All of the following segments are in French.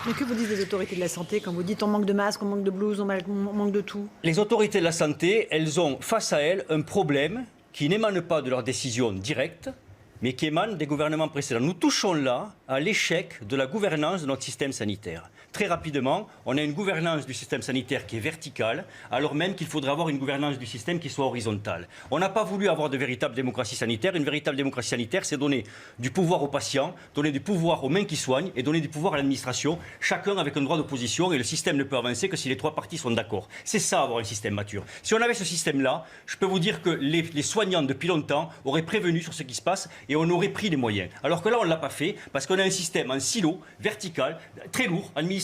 Mais que vous disent les autorités de la santé quand vous dites on manque de masques, on manque de blouses, on manque de tout? Les autorités de la santé, elles ont face à elles un problème qui n'émane pas de leurs décisions directes, mais qui émane des gouvernements précédents. Nous touchons là à l'échec de la gouvernance de notre système sanitaire. Très rapidement, on a une gouvernance du système sanitaire qui est verticale, alors même qu'il faudrait avoir une gouvernance du système qui soit horizontale. On n'a pas voulu avoir de véritable démocratie sanitaire. Une véritable démocratie sanitaire, c'est donner du pouvoir aux patients, donner du pouvoir aux mains qui soignent et donner du pouvoir à l'administration, chacun avec un droit d'opposition, et le système ne peut avancer que si les trois parties sont d'accord. C'est ça, avoir un système mature. Si on avait ce système-là, je peux vous dire que les soignants, depuis longtemps, auraient prévenu sur ce qui se passe et on aurait pris les moyens. Alors que là, on ne l'a pas fait parce qu'on a un système en silo, vertical, très lourd, administratif,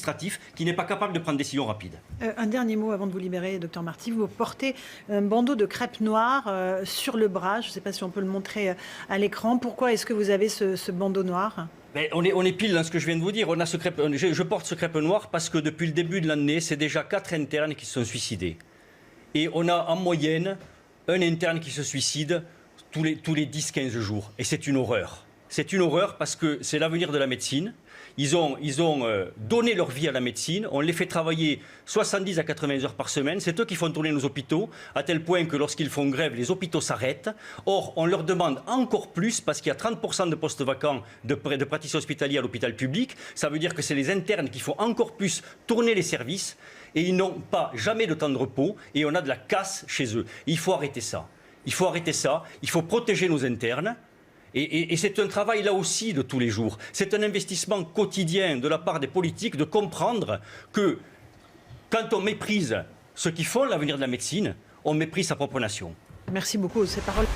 qui n'est pas capable de prendre des décisions rapides. Un dernier mot avant de vous libérer, docteur Marty. Vous portez un bandeau de crêpe noire sur le bras. Je ne sais pas si on peut le montrer à l'écran. Pourquoi est-ce que vous avez ce bandeau noir ? On est pile dans ce que je viens de vous dire. Je porte ce crêpe noir parce que depuis le début de l'année, c'est déjà 4 internes qui se sont suicidés. Et on a en moyenne un interne qui se suicide tous les 10-15 jours. Et c'est une horreur. C'est une horreur parce que c'est l'avenir de la médecine. Ils ont donné leur vie à la médecine. On les fait travailler 70 à 80 heures par semaine. C'est eux qui font tourner nos hôpitaux, à tel point que lorsqu'ils font grève, les hôpitaux s'arrêtent. Or, on leur demande encore plus, parce qu'il y a 30% de postes vacants de praticiens hospitaliers à l'hôpital public. Ça veut dire que c'est les internes qui font encore plus tourner les services. Et ils n'ont pas jamais de temps de repos. Et on a de la casse chez eux. Il faut arrêter ça. Il faut arrêter ça. Il faut protéger nos internes. Et c'est un travail là aussi de tous les jours. C'est un investissement quotidien de la part des politiques de comprendre que quand on méprise ceux qui font l'avenir de la médecine, on méprise sa propre nation. Merci beaucoup. Ces paroles.